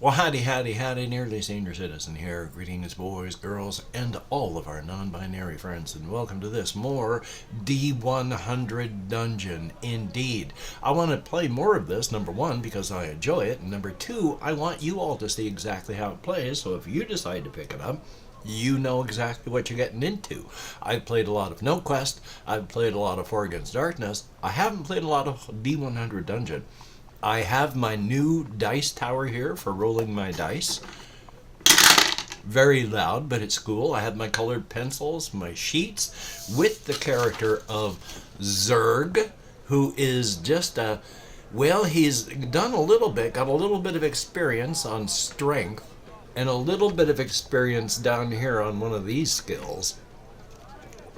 Well, howdy, howdy, howdy, nearly senior citizen here. Greetings, boys, girls, and all of our non-binary friends, and welcome to this more D100 dungeon. Indeed, I want to play more of this, number one, because I enjoy it, and number two, I want you all to see exactly how it plays, so if you decide to pick it up, you know exactly what you're getting into. I've played a lot of No Quest, I've played a lot of 4 Against Darkness, I haven't played a lot of D100 dungeon. I have my new dice tower here for rolling my dice. Very loud, but it's cool. I have my colored pencils, my sheets, with the character of Zerg, who is just a... Well, he's done a little bit, got a little bit of experience on strength, and a little bit of experience down here on one of these skills.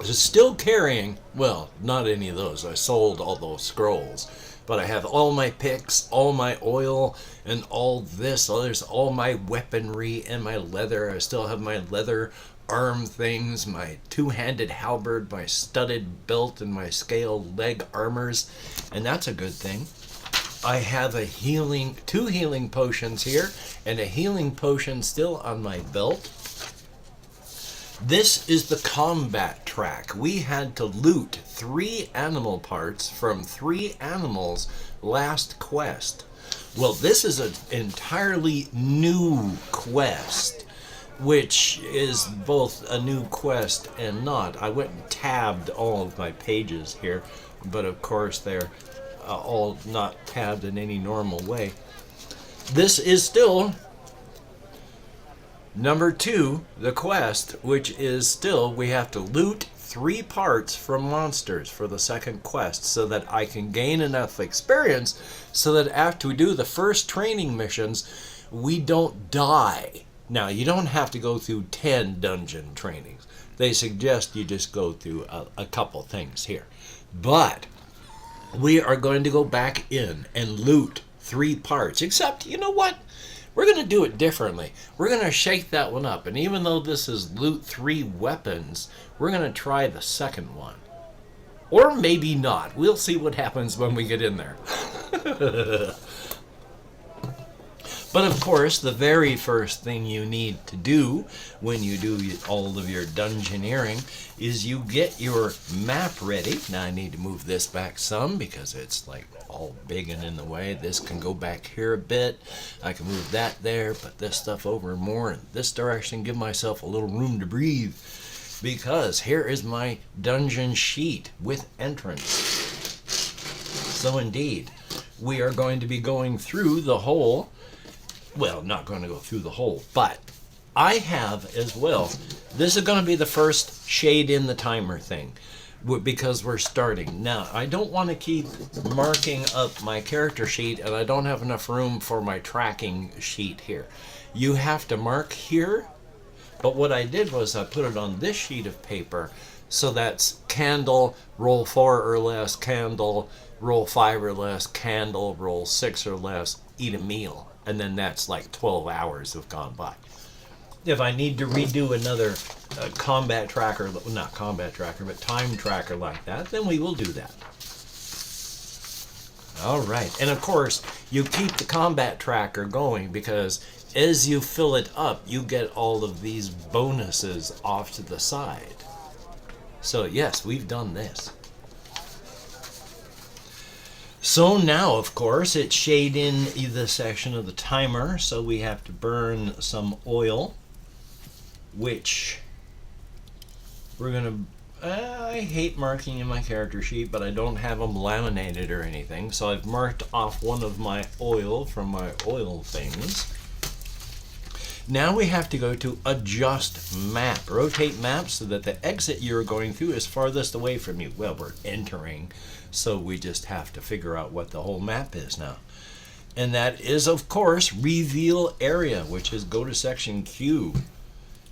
Still carrying, well, not any of those. I sold all those scrolls. But I have all my picks, all my oil, and all this. There's all my weaponry and my leather. I still have my leather arm things, my two-handed halberd, my studded belt, and my scaled leg armors. And that's a good thing. I have two healing potions here, and a healing potion still on my belt. This is the combat track. We had to loot 3 animal parts from 3 animals last quest. Well, this is an entirely new quest, which is both a new quest and not. I went and tabbed all of my pages here, but of course they're all not tabbed in any normal way. This is still number 2, the quest, which is still, we have to loot 3 parts from monsters for the second quest so that I can gain enough experience so that after we do the first training missions, we don't die. Now, you don't have to go through 10 dungeon trainings. They suggest you just go through a couple things here. But we are going to go back in and loot 3 parts, except, you know what? We're going to do it differently. We're going to shake that one up. And even though this is loot 3 weapons, we're going to try the second one. Or maybe not. We'll see what happens when we get in there. But of course, the very first thing you need to do when you do all of your dungeoneering is you get your map ready. Now I need to move this back some because it's like all big and in the way. This can go back here a bit. I can move that there, put this stuff over more in this direction, give myself a little room to breathe. Because here is my dungeon sheet with entrance. So indeed, we are going to be going through the whole... Well, not going to go through the whole, but I have as well. This is going to be the first shade in the timer thing because we're starting. Now, I don't want to keep marking up my character sheet, and I don't have enough room for my tracking sheet here. You have to mark here, but what I did was I put it on this sheet of paper, so that's candle, roll 4 or less, candle, roll 5 or less, candle, roll 6 or less, eat a meal. And then that's like 12 hours have gone by. If I need to redo another combat tracker, not combat tracker, but time tracker like that, then we will do that. All right. And of course, you keep the combat tracker going because as you fill it up, you get all of these bonuses off to the side. So yes, we've done this. So now, of course, it's shade in the section of the timer, so we have to burn some oil, which we're going to... I hate marking in my character sheet, but I don't have them laminated or anything, so I've marked off one of my oil from my oil things. Now we have to go to adjust map. Rotate map so that the exit you're going through is farthest away from you. Well, we're entering, so we just have to figure out what the whole map is now. And that is, of course, reveal area, which is go to section Q.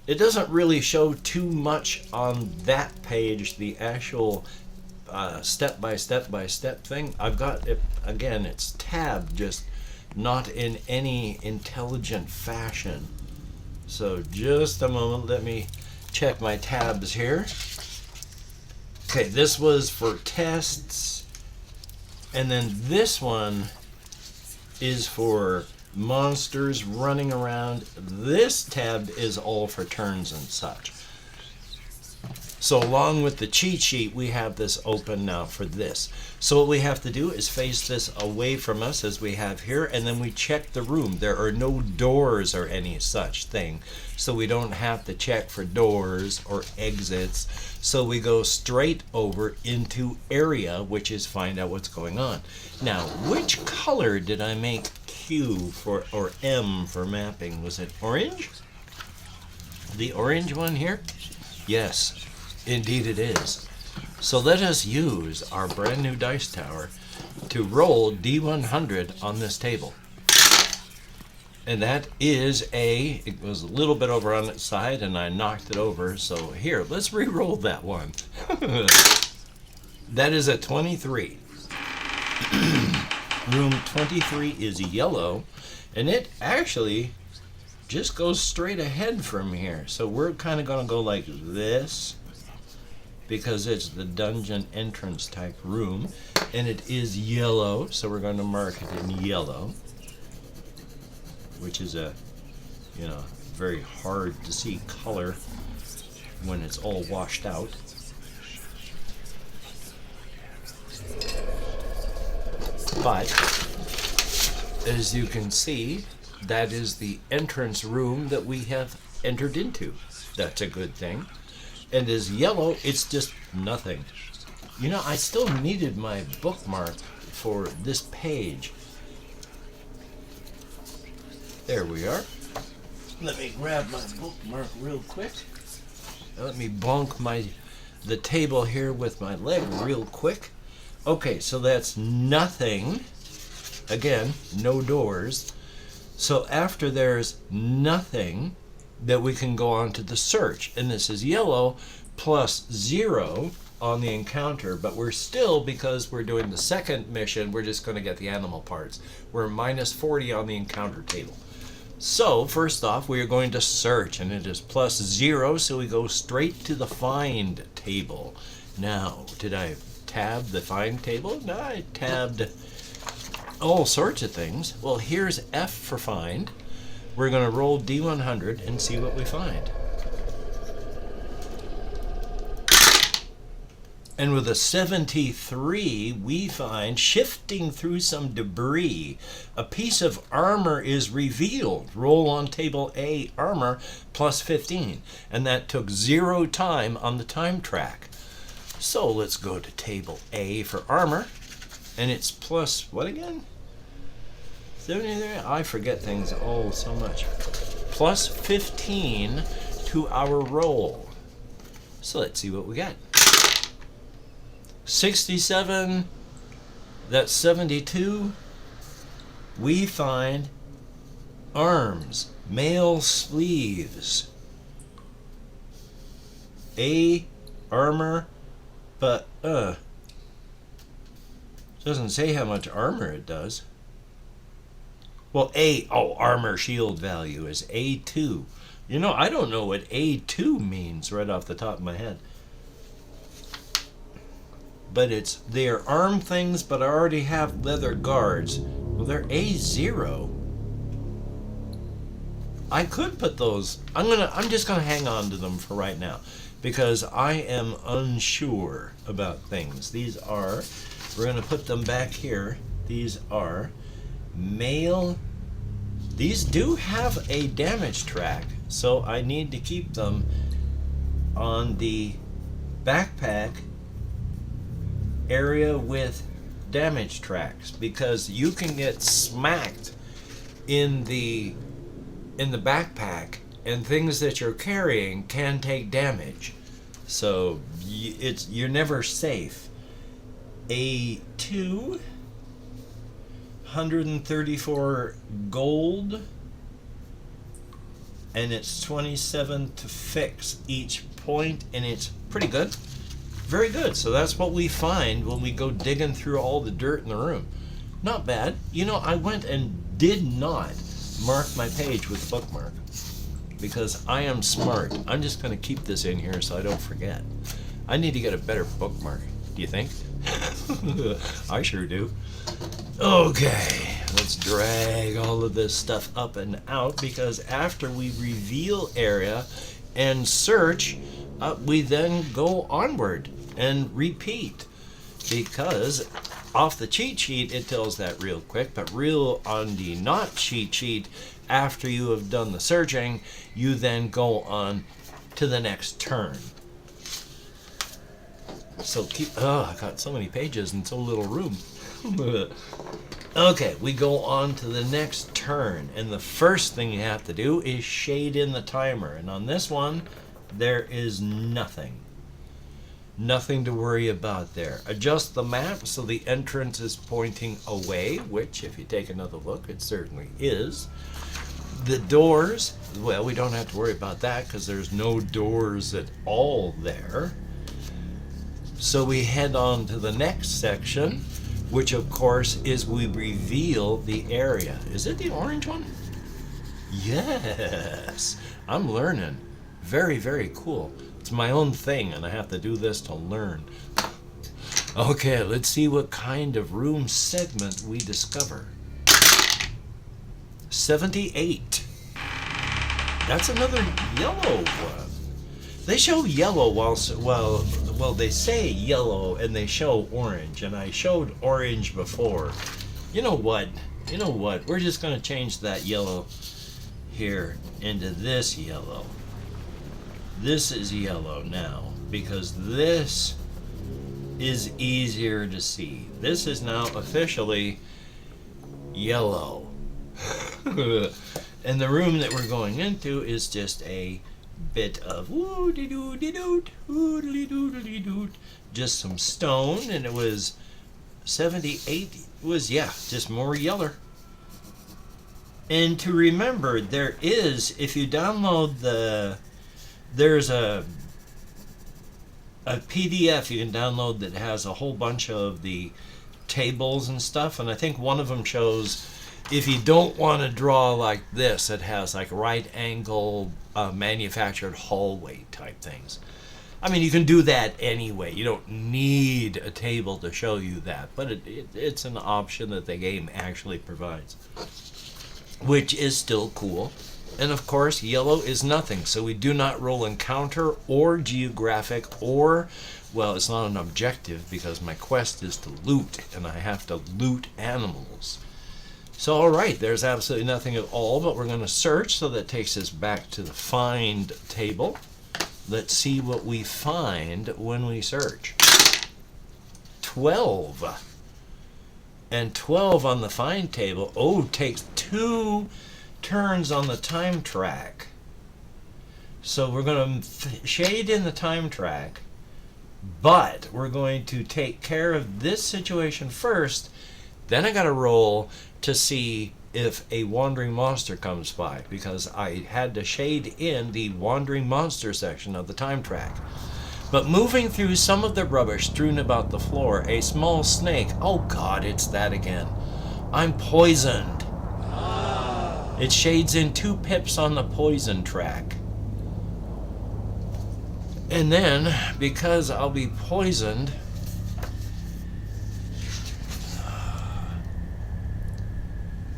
It doesn't really show too much on that page, the actual step-by-step thing. I've got it, again, it's tabbed, just not in any intelligent fashion. So just a moment, let me check my tabs here. Okay, this was for tests, and then this one is for monsters running around. This tab is all for turns and such. So along with the cheat sheet, we have this open now for this. So what we have to do is face this away from us as we have here, and then we check the room. There are no doors or any such thing, so we don't have to check for doors or exits. So we go straight over into area, which is find out what's going on. Now, which color did I make Q for, or M for mapping? Was it orange? The orange one here? Yes. Indeed it is. So let us use our brand new dice tower to roll D100 on this table. And that is it was a little bit over on its side and I knocked it over. So here, let's re-roll that one. That is a 23. Room 23 is yellow, and it actually just goes straight ahead from here. So we're kind of going to go like this, because it's the dungeon entrance type room, and it is yellow, so we're going to mark it in yellow, which is a, very hard to see color when it's all washed out. But as you can see, that is the entrance room that we have entered into. That's a good thing. And as yellow, it's just nothing. I still needed my bookmark for this page. There we are. Let me grab my bookmark real quick. Let me bonk the table here with my leg real quick. Okay, so that's nothing. Again, no doors. So after there's nothing, that we can go on to the search, and this is yellow plus 0 on the encounter, but we're still, because we're doing the second mission, we're just going to get the animal parts. We're minus 40 on the encounter table. So first off, we are going to search, and it is plus 0, so we go straight to the find table. Now, did I tab the find table? No, I tabbed all sorts of things. Well, here's F for find. We're going to roll D100 and see what we find. And with a 73, we find, shifting through some debris, a piece of armor is revealed. Roll on table A, armor, plus 15. And that took 0 time on the time track. So let's go to table A for armor. And it's plus, what again? 73? I forget things so much. Plus 15 to our roll. So let's see what we got. 67, that's 72. We find arms, male sleeves, A, armor, but doesn't say how much armor it does. Well, armor shield value is A2. I don't know what A2 means right off the top of my head. But they're arm things, but I already have leather guards. Well, they're A0. I could put those. I'm just gonna hang on to them for right now, because I am unsure about things. We're gonna put them back here. These are male. These do have a damage track, so I need to keep them on the backpack area with damage tracks, because you can get smacked in the backpack, and things that you're carrying can take damage. So you're never safe. A2, 134 gold, and it's 27 to fix each point, and it's pretty good. Very good. So that's what we find when we go digging through all the dirt in the room. Not bad. I went and did not mark my page with a bookmark, because I am smart. I'm just going to keep this in here so I don't forget. I need to get a better bookmark. Do you think? I sure do. Okay. let's drag all of this stuff up and out, because after we reveal area and search, we then go onward and repeat, because off the cheat sheet it tells that real quick, but real on the not cheat sheet, after you have done the searching, you then go on to the next turn. So I got so many pages and so little room. Okay, we go on to the next turn, and the first thing you have to do is shade in the timer, and on this one there is nothing to worry about there. Adjust the map so the entrance is pointing away, which if you take another look, it certainly is. The doors, well, we don't have to worry about that because there's no doors at all there. So we head on to the next section, which of course is we reveal the area. Is it the orange one? Yes, I'm learning. Very, very cool. It's my own thing and I have to do this to learn. Okay, let's see what kind of room segment we discover. 78. That's another yellow one. They show yellow well, they say yellow and they show orange, and I showed orange before. You know what? We're just going to change that yellow here into this yellow. This is yellow now because this is easier to see. This is now officially yellow. And the room that we're going into is just a bit of just some stone, and it was 78 was just more yeller. And to remember, there is, if you download there's a PDF you can download that has a whole bunch of the tables and stuff, and I think one of them shows if you don't want to draw like this, it has like right angle manufactured hallway type things. I mean, you can do that anyway. You don't need a table to show you that, but it's an option that the game actually provides, which is still cool. And of course, yellow is nothing, so we do not roll encounter or geographic or, well, it's not an objective because my quest is to loot, and I have to loot animals. So, all right, there's absolutely nothing at all, but we're going to search, so that takes us back to the find table. Let's see what we find when we search. 12. And 12 on the find table, takes 2 turns on the time track. So we're going to shade in the time track, but we're going to take care of this situation first. Then I got to roll to see if a wandering monster comes by, because I had to shade in the wandering monster section of the time track. But moving through some of the rubbish strewn about the floor, a small snake, oh God, it's that again. I'm poisoned. It shades in 2 pips on the poison track. And then, because I'll be poisoned,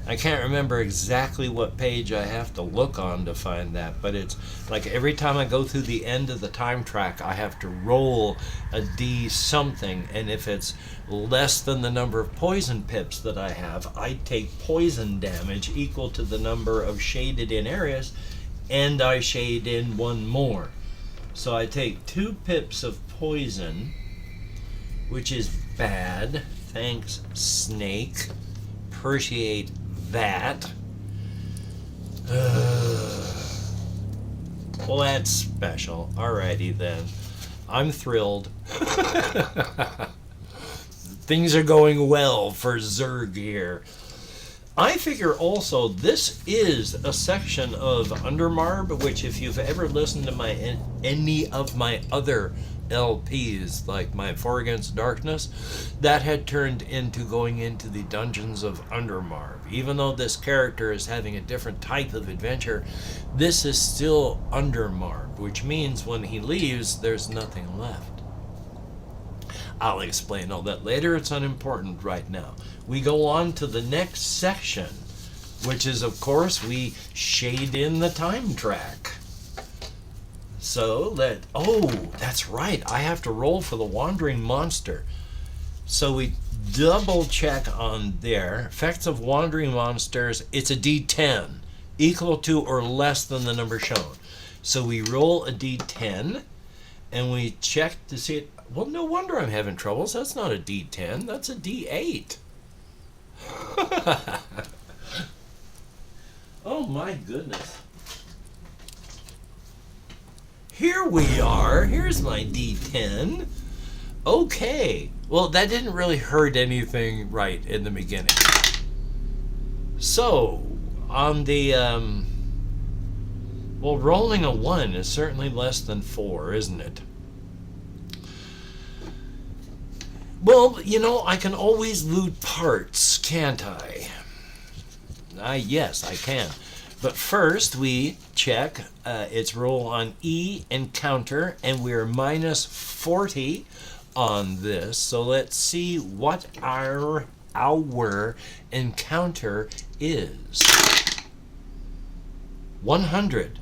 I can't remember exactly what page I have to look on to find that, but it's like every time I go through the end of the time track, I have to roll a D something, and if it's less than the number of poison pips that I have, I take poison damage equal to the number of shaded in areas, and I shade in 1 more. So I take 2 pips of poison, which is bad. Thanks, snake. Appreciate that. Well, that's special. Alrighty then. I'm thrilled. Things are going well for Zerg here. I figure also this is a section of Undermarb, which if you've ever listened to any of my other LPs, like my 4 Against Darkness, that had turned into going into the dungeons of Undermarb. Even though this character is having a different type of adventure, this is still Undermarb, which means when he leaves, there's nothing left. I'll explain all that later. It's unimportant right now. We go on to the next section, which is, of course, we shade in the time track. So that, oh, that's right. I have to roll for the wandering monster. So we double check on there. Effects of wandering monsters, it's a D10, equal to or less than the number shown. So we roll a D10, and we check to see it. Well, no wonder I'm having troubles. That's not a D10, that's a D8. Oh my goodness. Here we are. Here's my D10. Okay. Well, that didn't really hurt anything right in the beginning. So, on the, well, rolling a 1 is certainly less than 4, isn't it? Well, you know, I can always loot parts, can't I? Yes, I can. But first, we check its roll on E encounter, and we're minus 40 on this. So let's see what our encounter is. 100.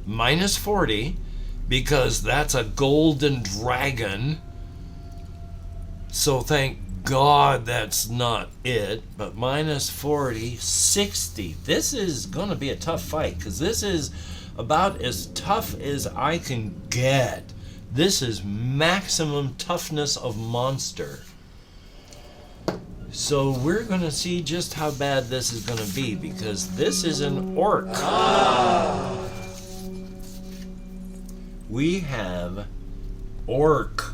Minus 40, because that's a golden dragon. So thank God that's not it. But minus 40, 60. This is going to be a tough fight, because this is about as tough as I can get. This is maximum toughness of monster. So we're going to see just how bad this is going to be, because this is an orc. We have orc.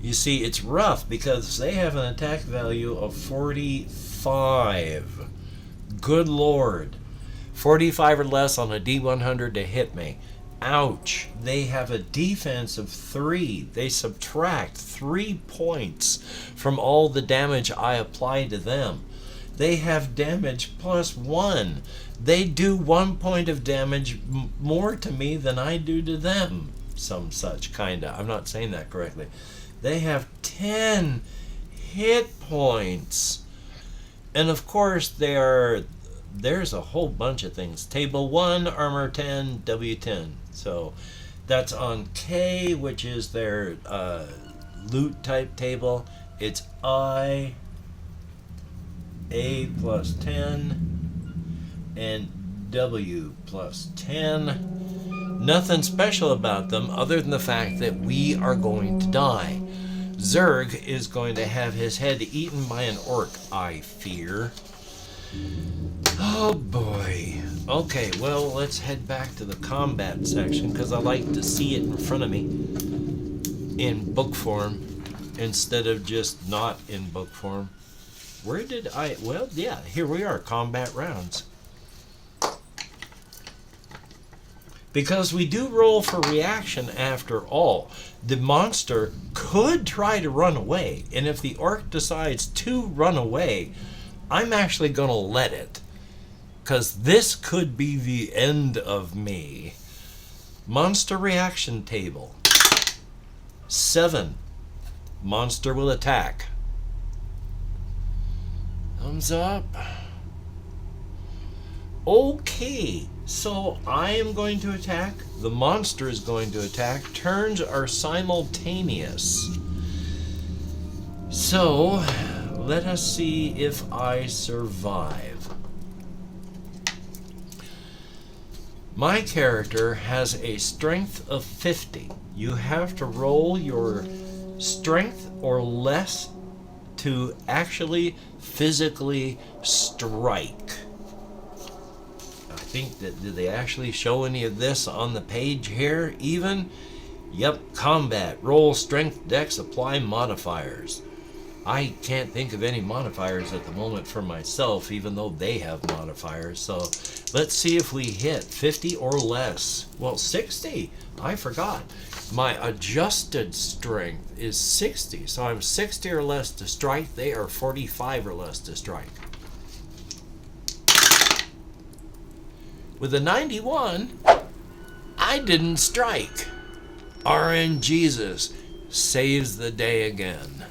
You see, it's rough because they have an attack value of 45. Good Lord. 45 or less on a D100 to hit me. Ouch. They have a defense of 3. They subtract 3 points from all the damage I apply to them. They have damage plus 1. They do 1 point of damage more to me than I do to them. Some such, kinda. I'm not saying that correctly. They have 10 hit points. And of course, there's a whole bunch of things. Table 1, armor 10, W10. So that's on K, which is their loot type table. It's I, A plus 10, and W plus 10. Nothing special about them other than the fact that we are going to die. Zerg is going to have his head eaten by an orc, I fear. Oh boy. Okay, well, let's head back to the combat section, because I like to see it in front of me in book form instead of just not in book form. Where did I... Well, yeah, here we are, combat rounds. Because we do roll for reaction after all. The monster could try to run away, and if the orc decides to run away, I'm actually going to let it. Because this could be the end of me. Monster reaction table. 7. Monster will attack. Thumbs up. Okay, so I am going to attack. The monster is going to attack. Turns are simultaneous. So, let us see if I survive. My character has a strength of 50. You have to roll your strength or less to actually physically strike. I think that, did they actually show any of this on the page here even? Yep, combat, roll strength, dex, apply modifiers. I can't think of any modifiers at the moment for myself, even though they have modifiers. So let's see if we hit 50 or less. Well, 60. I forgot. My adjusted strength is 60. So I'm 60 or less to strike. They are 45 or less to strike. With a 91, I didn't strike. RNGesus. saves the day again.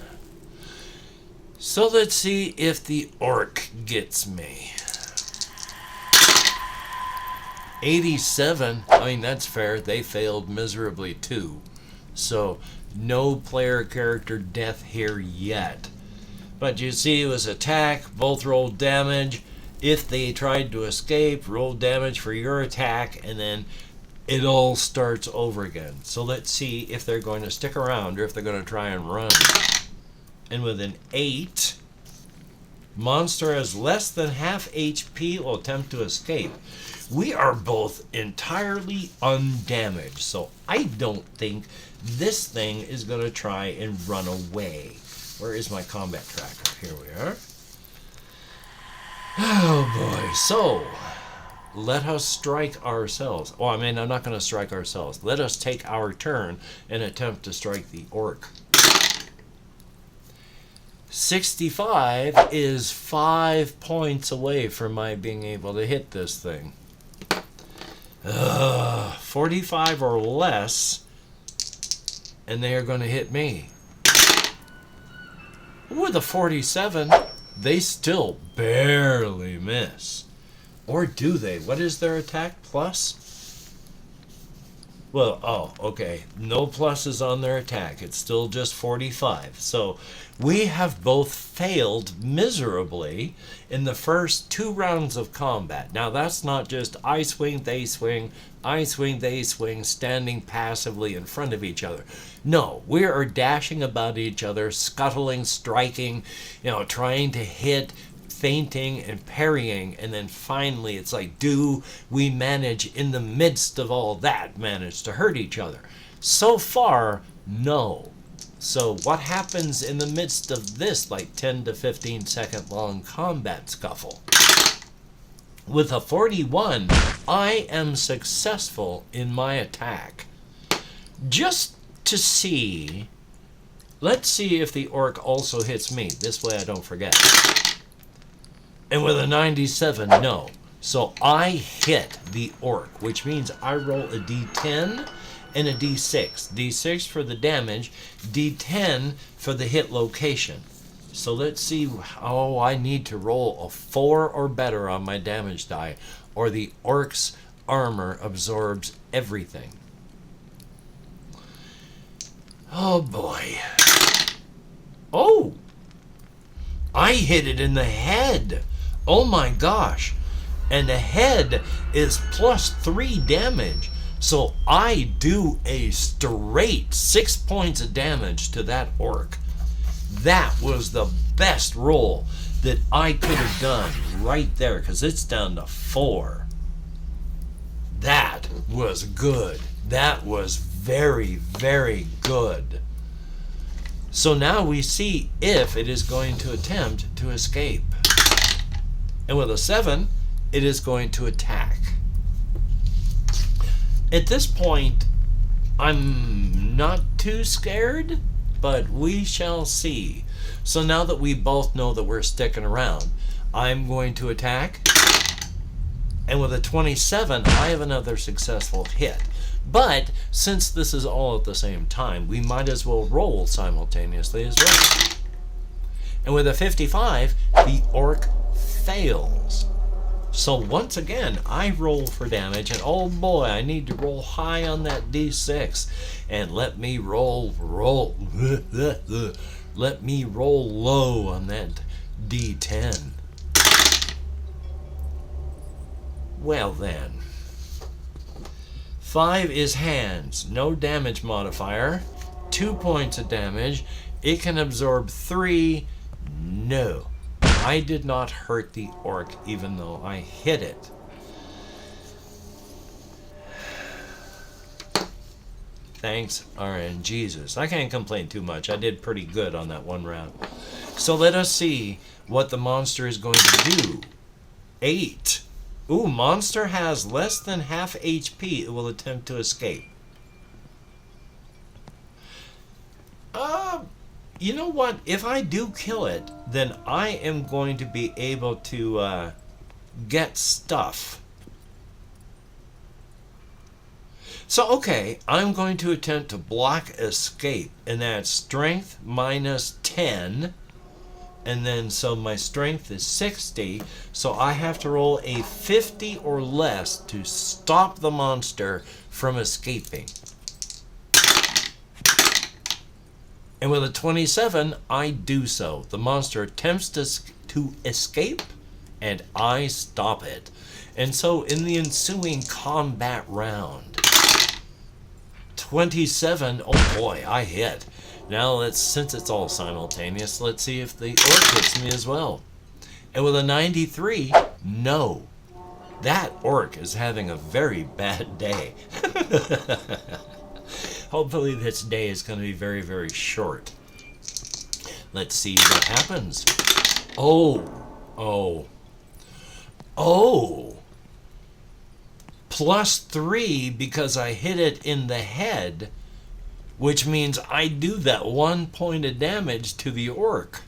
So let's see if the orc gets me. 87. I mean, that's fair. They failed miserably too. So no player character death here yet. But you see, it was attack, both rolled damage. If they tried to escape, roll damage for your attack, and then it all starts over again. So let's see if they're going to stick around or if they're going to try and run. And with an 8, monster has less than half HP, will attempt to escape. We are both entirely undamaged, so I don't think this thing is going to try and run away. Where is my combat tracker? Here we are. Oh boy, so let us strike ourselves. Oh, I mean, I'm not going to strike ourselves. Let us take our turn and attempt to strike the orc. 65 is 5 points away from my being able to hit this thing. 45 or less, and they are going to hit me. With a 47, they still barely miss. Or do they? What is their attack plus? Well, oh, okay. No pluses on their attack. It's still just 45. So we have both failed miserably in the first 2 rounds of combat. Now, that's not just I swing, they swing, I swing, they swing, standing passively in front of each other. No, we are dashing about each other, scuttling, striking, trying to hit, feinting and parrying, and then finally it's like, do we manage in the midst of all that manage to hurt each other? So far, no. So what happens in the midst of this like 10 to 15 second long combat scuffle? With a 41, I am successful in my attack. Just to see, let's see if the orc also hits me. This way I don't forget. And with a 97, no. So I hit the orc, which means I roll a D10 and a D6. D6 for the damage, D10 for the hit location. So let's see. Oh, I need to roll a 4 or better on my damage die, or the orc's armor absorbs everything. Oh boy. Oh! I hit it in the head. Oh my gosh. And the head is plus 3 damage. So I do a straight 6 points of damage to that orc. That was the best roll that I could have done right there, because it's down to 4. That was good. That was very, very good. So now we see if it is going to attempt to escape. And with a 7, it is going to attack. At this point, I'm not too scared, but we shall see. So now that we both know that we're sticking around, I'm going to attack. And with a 27, I have another successful hit. But since this is all at the same time, we might as well roll simultaneously as well. And with a 55, the orc fails. So once again, I roll for damage, and oh boy, I need to roll high on that D6. And let me roll let me roll low on that D10. Well then. 5 is hands, no damage modifier, 2 points of damage. It can absorb 3. No. I did not hurt the orc, even though I hit it. Thanks, RNGesus. I can't complain too much. I did pretty good on that one round. So let us see what the monster is going to do. 8. Ooh, monster has less than half HP. It will attempt to escape. You know what? If I do kill it, then I am going to be able to get stuff. So, okay, I'm going to attempt to block escape, and that's strength minus 10. And then, so my strength is 60, so I have to roll a 50 or less to stop the monster from escaping. And with a 27, I do so. The monster attempts to escape, and I stop it. And so in the ensuing combat round, 27, oh boy, I hit. Now since it's all simultaneous, let's see if the orc hits me as well. And with a 93, no. That orc is having a very bad day. Hopefully this day is going to be very, very short. Let's see what happens. Oh. +3 because I hit it in the head, which means I do that 1 point of damage to the orc.